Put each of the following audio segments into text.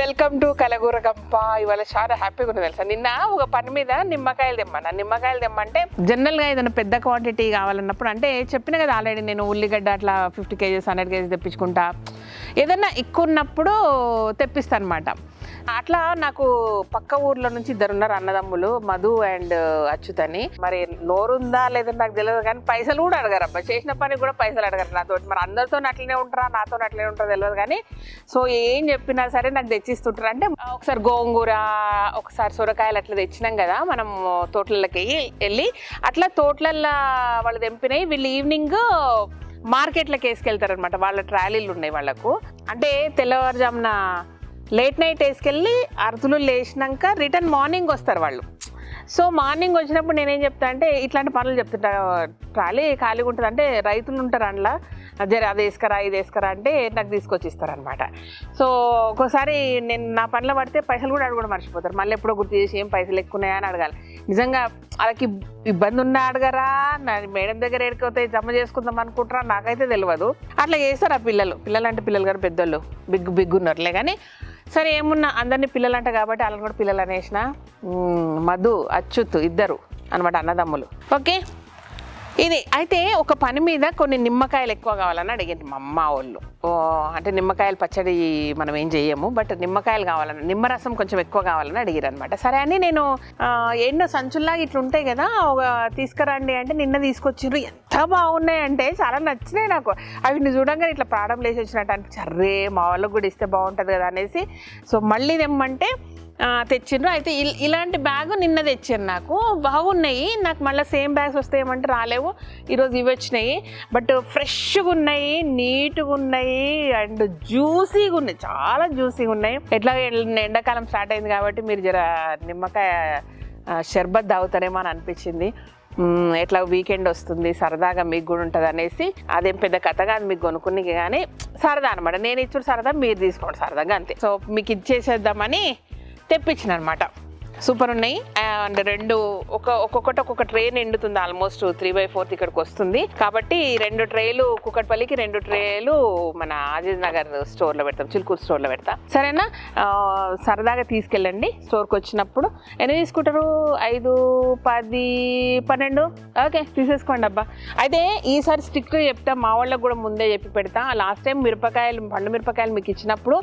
Welcome to Kalagooragampa. ఇవాళ చాలా హ్యాపీగా ఉంది తెలుసా. నిన్న ఒక పని మీద నిమ్మకాయలు తెమ్మంటే జనరల్గా ఏదైనా పెద్ద క్వాంటిటీ కావాలన్నప్పుడు, అంటే చెప్పిన కదా ఆల్రెడీ నేను ఉల్లిగడ్డ అట్లా 50 kgs 100 kgs తెప్పించుకుంటా, ఏదన్నా ఎక్కువ ఉన్నప్పుడు తెప్పిస్తాను అనమాట. అట్లా నాకు పక్క ఊర్లో నుంచి 2 ఉన్నారు అన్నదమ్ములు, మధు అండ్ అచ్యుత్ అని. మరి నోరుందా లేదని నాకు తెలియదు, కానీ పైసలు కూడా అడగారు అబ్బా. చేసిన పని కూడా పైసలు అడగారు నాతో. మరి అందరితో అట్లనే ఉంటారా, నాతో అట్లనే ఉంటారో తెలియదు, కానీ సో ఏం చెప్పినా సరే నాకు తెచ్చిస్తుంటారు. అంటే ఒకసారి గోంగూర, ఒకసారి సొరకాయలు అట్లా తెచ్చినాం కదా మనం తోటలకి వెళ్ళి, అట్లా తోటలల్లో వాళ్ళు తెంపినాయి. వీళ్ళు ఈవినింగ్ మార్కెట్లోకి వేసుకెళ్తారు అనమాట. వాళ్ళ ట్రాలీలు ఉన్నాయి వాళ్ళకు. అంటే తెల్లవారుజామున లేట్ నైట్ వేసుకెళ్ళి అరుతులు లేచినాక రిటర్న్ మార్నింగ్ వస్తారు వాళ్ళు. సో మార్నింగ్ వచ్చినప్పుడు నేనేం చెప్తా అంటే ఇట్లాంటి పనులు చెప్తుంటా. ట్రాలీ ఖాళీగా ఉంటుంది అంటే రైతులు ఉంటారు అందులో, జర అది వేసుకరా ఇది వేసుకరా అంటే నాకు తీసుకొచ్చి ఇస్తారనమాట. సో ఒక్కోసారి నేను నా పనిలో పడితే పైసలు కూడా అడగడం మర్చిపోతారు. మళ్ళీ ఎప్పుడో గుర్తు చేసి ఏం పైసలు ఎక్కువ ఉన్నాయా అని అడగాలి. నిజంగా వాళ్ళకి ఇబ్బంది ఉన్నా అడగరా, నా మేడం దగ్గర ఎక్కడిపోతే జమ చేసుకుందాం అనుకుంటారా నాకైతే తెలియదు. అట్లా చేస్తారు ఆ పిల్లలు అంటే పిల్లలు కానీ పెద్దోళ్ళు బిగ్గున్నారులే. కానీ సరే ఏమున్నా అందరినీ పిల్లలు అంట కాబట్టి వాళ్ళని కూడా పిల్లలు అనేసిన. మధు అచ్యుత్ ఇద్దరు అనమాట అన్నదమ్ములు. ఓకే, ఇది అయితే ఒక పని మీద కొన్ని నిమ్మకాయలు ఎక్కువ కావాలని అడిగింది మా అమ్మ వాళ్ళు. అంటే నిమ్మకాయలు పచ్చడి మనం ఏం చెయ్యము, బట్ నిమ్మకాయలు కావాలని, నిమ్మరసం కొంచెం ఎక్కువ కావాలని అడిగారు అనమాట. సరే అని నేను ఎన్నో సంచుల్లాగా ఇట్లా ఉంటాయి కదా తీసుకురండి అంటే నిన్న తీసుకొచ్చిండ్రు. ఎంత బాగున్నాయంటే చాలా నచ్చినాయి నాకు. అవి చూడంగానే ఇట్లా ప్రాణం లేచి వచ్చినట్టు అనిపించారు. మా వాళ్ళకు కూడా ఇస్తే బాగుంటుంది కదా అనేసి సో మళ్ళీ తెమ్మంటే తెచ్చిండ్రు. అయితే ఇలాంటి బ్యాగ్ నిన్న తెచ్చారు, నాకు బాగున్నాయి. నాకు మళ్ళీ సేమ్ బ్యాగ్స్ వస్తాయేమంటే రాలేవు, ఈరోజు ఇవి వచ్చినాయి. బట్ ఫ్రెష్గా ఉన్నాయి, నీట్గా ఉన్నాయి అండ్ జ్యూసీగా ఉన్నాయి, చాలా జ్యూసీగా ఉన్నాయి. ఎట్లా ఎండాకాలం స్టార్ట్ అయింది కాబట్టి మీరు జర నిమ్మకాయ షర్బత్ తాగుతారేమో అని అనిపించింది. ఎట్లా వీకెండ్ వస్తుంది, సరదాగా మీకు కూడా ఉంటుంది అనేసి. అదేం పెద్ద కథ కాదు, మీకు కొనుక్కుని కానీ సరదా అనమాట. నేను ఇచ్చుడు సరదా, మీరు తీసుకోండి సరదాగా, అంతే. సో మీకు ఇచ్చేసేద్దామని తెప్పించిన అనమాట. సూపర్ ఉన్నాయి. అండ్ ఒక్కొక్కటి ఒక్కొక్క ట్రే నిండుతుంది. ఆల్మోస్ట్ 3/4 ఇక్కడికి వస్తుంది కాబట్టి 2 ట్రేలు కుక్కట్పల్లికి, 2 ట్రేలు మన అజీజ్ నగర్ స్టోర్లో పెడతాం, చిలుకూరు స్టోర్లో పెడతాం. సరేనా, సరదాగా తీసుకెళ్ళండి. స్టోర్కి వచ్చినప్పుడు ఎన్ని తీసుకుంటారు? 5, 10, 12 ఓకే తీసేసుకోండి అబ్బా. అయితే ఈసారి స్ట్రిక్ట్గా చెప్తా, మా వాళ్ళకి కూడా ముందే చెప్పి పెడతా. లాస్ట్ టైం పండు మిరపకాయలు మీకు ఇచ్చినప్పుడు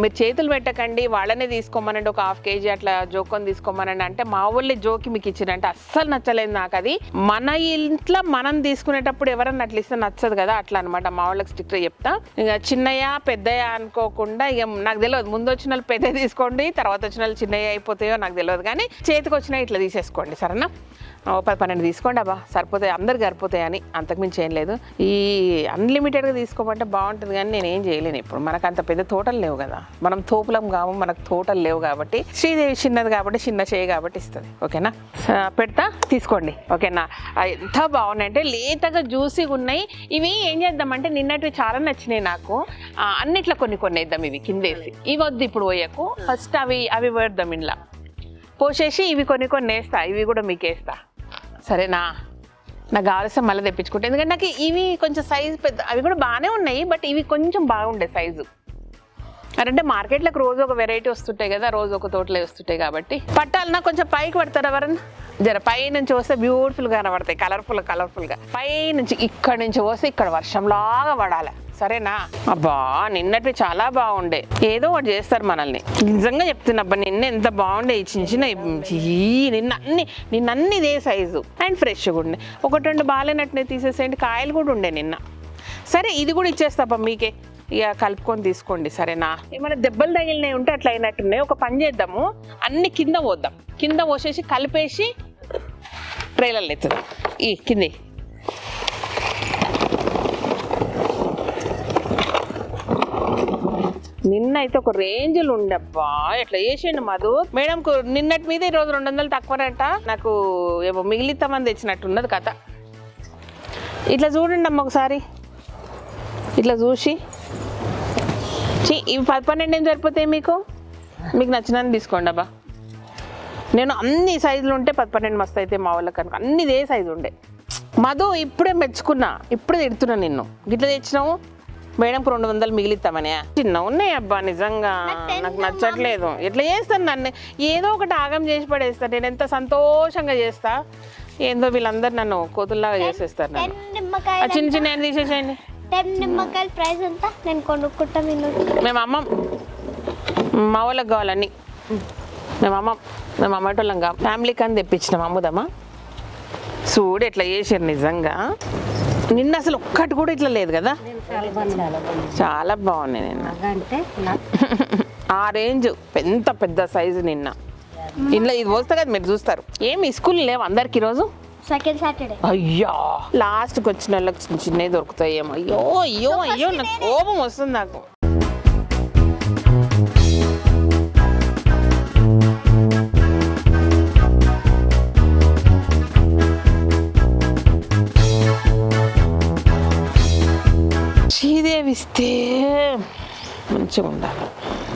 మీరు చేతులు పెట్టకండి, వాళ్ళనే తీసుకోమనండి, ఒక 1/2 kg అట్లా జోకొని తీసుకోమనండి అంటే మా వాళ్ళే జోకి మీకు ఇచ్చినంటే అస్సలు నచ్చలేదు నాకు. అది మన ఇంట్లో మనం తీసుకునేటప్పుడు ఎవరన్నా అట్లా ఇస్తే నచ్చదు కదా, అట్లా అనమాట. మా వాళ్ళకి స్ట్రిక్ట్గా చెప్తా. ఇక చిన్నయ్య పెద్దయ్య అనుకోకుండా, ఇక నాకు తెలియదు, ముందు వచ్చిన వాళ్ళు పెద్ద తీసుకోండి, తర్వాత వచ్చిన వాళ్ళు చిన్నయ్య అయిపోతాయో నాకు తెలియదు, కానీ చేతికి వచ్చినా ఇట్లా తీసేసుకోండి సరేనా. 10-12 తీసుకోండి అబ్బా, సరిపోతాయి, అందరికి సరిపోతాయి అని, అంతకుమించి ఏం లేదు. ఈ అన్లిమిటెడ్గా తీసుకోమంటే బాగుంటుంది, కానీ నేను ఏం చేయలేను. ఇప్పుడు మనకు అంత పెద్ద తోటలు లేవు కదా, మనం తోపులం కాము, మనకు తోటలు లేవు కాబట్టి. శ్రీదేవి చిన్నది కాబట్టి, చిన్న చేయి కాబట్టి ఇస్తుంది. ఓకేనా, పెడతా తీసుకోండి. ఓకేనా, ఎంత బాగున్నాయి అంటే లేతగా జ్యూసీగా ఉన్నాయి. ఇవి ఏం చేద్దామంటే నిన్నటివి చాలా నచ్చినాయి నాకు. అన్నిట్లో కొన్ని వేద్దాం, ఇవి కిందేసి. ఇవి వద్దు ఇప్పుడు పోయకు, ఫస్ట్ అవి వేద్దాం ఇంట్లో పోసేసి, ఇవి కొన్ని వేస్తా, ఇవి కూడా మీకు వేస్తా సరేనా. నాకు కావాల్సిన మళ్ళీ తెప్పించుకుంటా, ఎందుకంటే నాకు ఇవి కొంచెం సైజు పెద్ద, అవి కూడా బాగానే ఉన్నాయి బట్ ఇవి కొంచెం బాగుండే సైజు. అంటే మార్కెట్లోకి రోజు ఒక వెరైటీ వస్తుంటాయి కదా, రోజు ఒక తోటలే వస్తుంటాయి కాబట్టి. పట్టాలన్నా కొంచెం పైకి పడతారు ఎవరన్నా, జర పై నుంచి వస్తే బ్యూటిఫుల్గా కనబడతాయి, కలర్ఫుల్గా. పై నుంచి ఇక్కడ నుంచి వస్తే ఇక్కడ వర్షంలాగా పడాలి సరేనా. అబ్బా నిన్నటి చాలా బాగుండే, ఏదో ఒకటి చేస్తారు మనల్ని, నిజంగా చెప్తున్నబ్బా. నిన్న ఎంత బాగుండే, చిన్న నిన్న అన్ని ఇదే సైజు అండ్ ఫ్రెష్గా ఉండే. 1-2 బాగాలేనట్టునే తీసేసేయండి, కాయలు కూడా ఉండే నిన్న. సరే ఇది కూడా ఇచ్చేస్తాబ్బా మీకే, ఇక కలుపుకొని తీసుకోండి సరేనా. ఏమైనా దెబ్బలు తగిలినవి ఉంటే అట్లా అయినట్టున్నాయి. ఒక పని చేద్దాము, అన్ని కింద పోద్దాం, కింద పోసేసి కలిపేసి ట్రైలర్లు ఎత్తుదాం. ఈ కింది నిన్న అయితే ఒక రేంజ్లు ఉండబ్బా, ఎట్లా చేసిండు మధు. మేడంకు నిన్నటి మీద ఈరోజు 200 తక్కువనంట, నాకు ఏమో మిగిలితామని తెచ్చినట్టున్నది కథ. ఇట్లా చూడండి అమ్మ ఒకసారి, ఇట్లా చూసి ఇవి 10-12 ఏం సరిపోతాయి మీకు నచ్చినని తీసుకోండి అబ్బా. నేను అన్ని సైజులు ఉంటే 10-12 మస్తు అయితే మా వాళ్ళకి కనుక అన్ని ఇదే సైజు ఉండే. మధు ఇప్పుడే మెచ్చుకున్నా, ఇప్పుడే తిడుతున్నా నిన్ను, గిట్లా తెచ్చినావు మేడంకి 200 మిగిలిస్తామని చిన్న ఉన్నాయి అబ్బా నిజంగా నాకు నచ్చట్లేదు. ఎట్లా చేస్తాను నన్ను ఏదో ఒకటి ఆగం చేసి పడేస్తాను. నేను ఎంత సంతోషంగా చేస్తా, ఏందో వీళ్ళందరూ నన్ను కోతుల్లాగా చేసేస్తారు. చిన్న చిన్న ఏం తీసేసేయండి. నిమ్మకాయల ప్రైస్ ఎంత నేను కొనుక్కుంటా. మేము అమ్మం, మా వాళ్ళకి కావాలని మేము అమ్మటోళ్ళం కా ఫ్యామిలీకి అని తెప్పించినాం. అమ్ముదామా చూడు ఎట్లా చేసారు నిజంగా. నిన్న అసలు ఒక్కటి కూడా ఇట్లా లేదు కదా, చాలా బాగున్నాయి నిన్న. ఆ రేంజ్ ఎంత పెద్ద సైజు నిన్న. ఇంట్లో ఇది పోస్తా కదా మీరు చూస్తారు. ఏమి స్కూల్ లేవు అందరికి ఈరోజు సెకండ్ సాటర్డే. అయ్యో లాస్ట్కి వచ్చిన వాళ్ళకి చిన్న చిన్నవి దొరుకుతాయేమో. అయ్యో అయ్యో అయ్యో నాకు కోపం వస్తుంది నాకు. శ్రీదేవిస్తే మంచిగా ఉండాలి.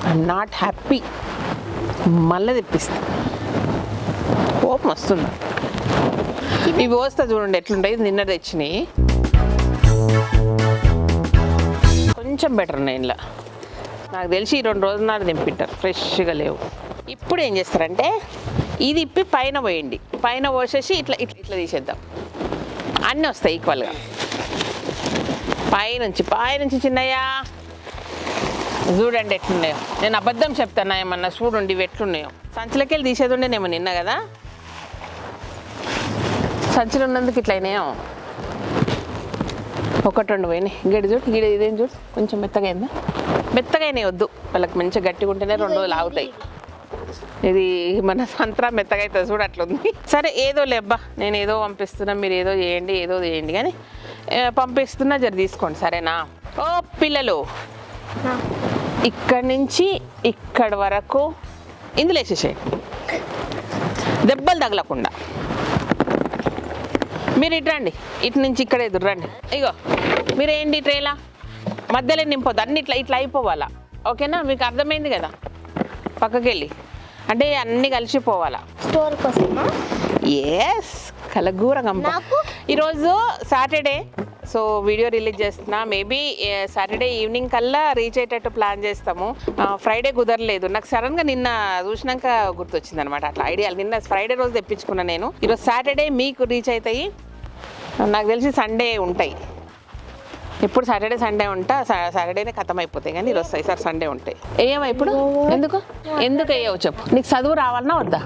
I'm not happy. మళ్ళీ తెప్పిస్తా, కోపం వస్తుంది. ఇవి వస్తా చూడండి ఎట్లుంటాయి. నిన్న తెచ్చినాయి కొంచెం బెటర్ ఉన్నాయి. ఇలా నాకు తెలిసి 2 రోజుల నాడు దింపిట్టారు, ఫ్రెష్గా లేవు. ఇప్పుడు ఏం చేస్తారంటే ఇది ఇప్పి పైన పోయండి, పైన పోసేసి ఇట్లా ఇట్లా ఇట్లా తీసేద్దాం. అన్నీ వస్తాయి ఈక్వల్గా. పైనుంచి చిన్నయ్యా చూడండి ఎట్లున్నాయో. నేను అబద్ధం చెప్తాను ఏమన్నా చూడండి ఇవి ఎట్లున్నాయో. సంచులకి వెళ్ళి తీసేది ఉండేనేమో నిన్న కదా, సంచులు ఉన్నందుకు ఇట్లా అయినాయో. 1-2 పోయినాయి. గడి చూడు, గిడ ఇదేం చూడు కొంచెం మెత్తగా అయిందా. మెత్తగా అయినాయి వద్దు, వాళ్ళకి మంచిగా గట్టిగా ఉంటేనే 2 రోజులు ఆగుతాయి. ఇది మన సంత్రా మెత్తగా అవుతుంది చూడు అట్లుంది. సరే ఏదో లేబ్బా, నేను ఏదో పంపిస్తున్నా, మీరు ఏదో చేయండి కానీ పంపిస్తున్నా జర తీసుకోండి సరేనా. ఓ పిల్లలు ఇక్కడి నుంచి ఇక్కడి వరకు ఇందులో వేసేసేయండి, దెబ్బలు తగలకుండా. మీరు ఇటు రండి, ఇటు నుంచి ఇక్కడ ఎదురు రండి. ఇగో మీరేంటి ట్రేలా మధ్యలో నింపొద్దు, అన్ని ఇట్లా ఇట్లా అయిపోవాలా. ఓకేనా, మీకు అర్థమైంది కదా. పక్కకి వెళ్ళి అంటే అన్నీ కలిసిపోవాలా. స్టోర్ కోసమా? ఎస్, కలగూర గంప. ఈరోజు సాటర్డే, సో వీడియో రిలీజ్ చేస్తున్నా. మేబీ సాటర్డే ఈవినింగ్ కల్లా రీచ్ అయ్యేటట్టు ప్లాన్ చేస్తాము. ఫ్రైడే కుదరలేదు నాకు, సడన్గా నిన్న చూసినాక గుర్తొచ్చింది అనమాట. అట్లా ఐడియాలు నిన్న ఫ్రైడే రోజు తెప్పించుకున్నాను నేను. ఈరోజు సాటర్డే మీకు రీచ్ అవుతాయి. నాకు తెలిసి సండే ఉంటాయి. ఇప్పుడు సాటర్డే సండే ఉంటా, సాటర్డేనే ఖతం అయిపోతాయి కానీ ఈరోజు సార్ సండే ఉంటాయి. వేయవా ఇప్పుడు? ఎందుకు వేయవు చెప్పు. నీకు చదువు రావాలన్నా వద్దా?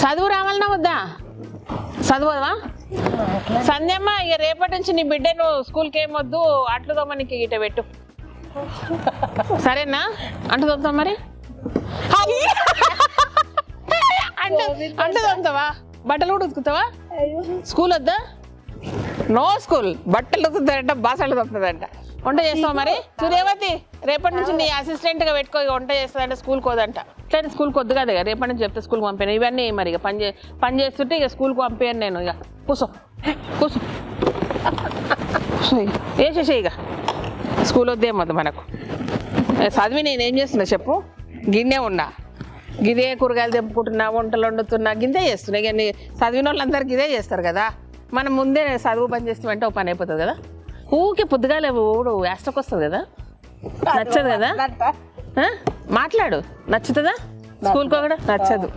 చదువు రావాలన్నా వద్దా? చదువుదా సంధ్యమ్మ? ఇక రేపటి నుంచి నీ బిడ్డను స్కూల్కి ఏమొద్దు, అట్లు తోమనికి గిట్ట పెట్టు సరేనా? అంటు తోముతాం మరి. అంటు తోముతావా? బట్టలు కూడా ఉతుకుతావా? స్కూల్ వద్దా? No school. బట్టలు ఉతుకుతాడంట, బాసలు తొక్కుతుందంట. వంట చేస్తావా మరి? సూర్యవతి రేపటి నుంచి నీ అసిస్టెంట్గా పెట్టుకో, వంట చేస్తుందంటే స్కూల్కి వద్దంట. ఇట్లా స్కూల్కి వద్దు కదా, ఇక రేపటి నుంచి చెప్తే స్కూల్కి పంపాను. ఇవన్నీ మరి ఇక పని చేస్తుంటే ఇక స్కూల్కి పంపాను నేను. ఇక కూసో వేసేసే, ఇక స్కూల్ వద్దేమొద్దు మనకు. చదివి నేనేం చేస్తున్నా చెప్పు? గిన్నె ఉన్నా, గిదే కూరగాయలు తెంపుకుంటున్నా, వంటలు వండుతున్నా, గిందే చేస్తున్నా. ఇక చదివిన వాళ్ళందరికీ ఇదే చేస్తారు కదా. మనం ముందే చదువు పని చేస్తామంటే ఒక పని అయిపోతుంది కదా. ఊకే పొద్దుగాలే ఊడు వేస్టకు వస్తుంది కదా, నచ్చదు కదా. మాట్లాడు, నచ్చుతుందా? స్కూల్కి కూడా నచ్చదు.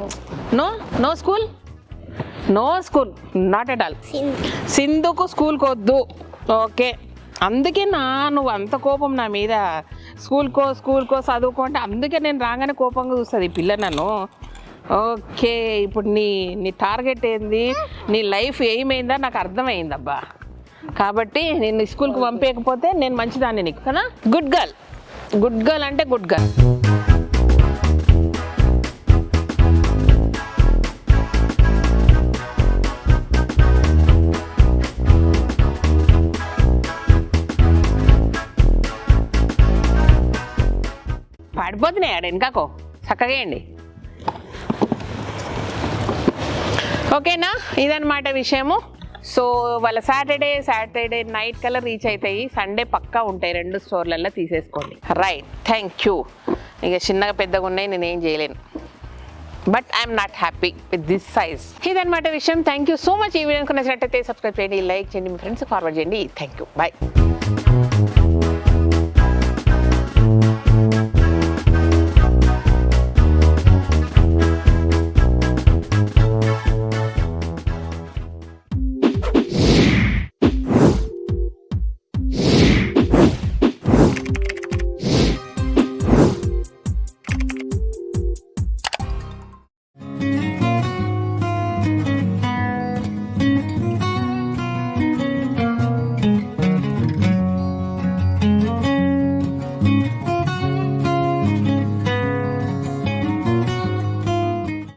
No school not at all. సింధుకు స్కూల్కి వద్దు. ఓకే, అందుకే నువ్వు అంత కోపం నా మీద. స్కూల్కో చదువుకో అంటే అందుకే నేను రాగానే కోపంగా చూస్తుంది ఈ పిల్ల నన్ను. ఓకే, ఇప్పుడు నీ టార్గెట్ ఏంది, నీ లైఫ్ ఏమైందా నాకు అర్థమైందబ్బా. కాబట్టి నేను స్కూల్కి పంపేయకపోతే నేను మంచిదాన్ని నీకు కదా. గుడ్ గర్ల్ అంటే గుడ్ గర్ల్. పడిపోతున్నాయి ఆడ వెనకాకో, చక్కగా వేయండి. ఓకేనా, ఇదన్నమాట విషయము. సో వాళ్ళ సాటర్డే నైట్ కల్లా రీచ్ అవుతాయి. సండే పక్కా ఉంటాయి 2 స్టోర్లలో, తీసేసుకోండి. Right, thank you. ఇక చిన్నగా పెద్దగా ఉన్నాయి, నేనేం చేయలేను. But I'm not happy with this size. ఇదన్నమాట విషయం. Thank you so much. ఈ వీడియో నచ్చినట్టయితే సబ్స్క్రైబ్ చేయండి, లైక్ చేయండి, మీ ఫ్రెండ్స్కి ఫార్వర్డ్ చేయండి. Thank you, bye.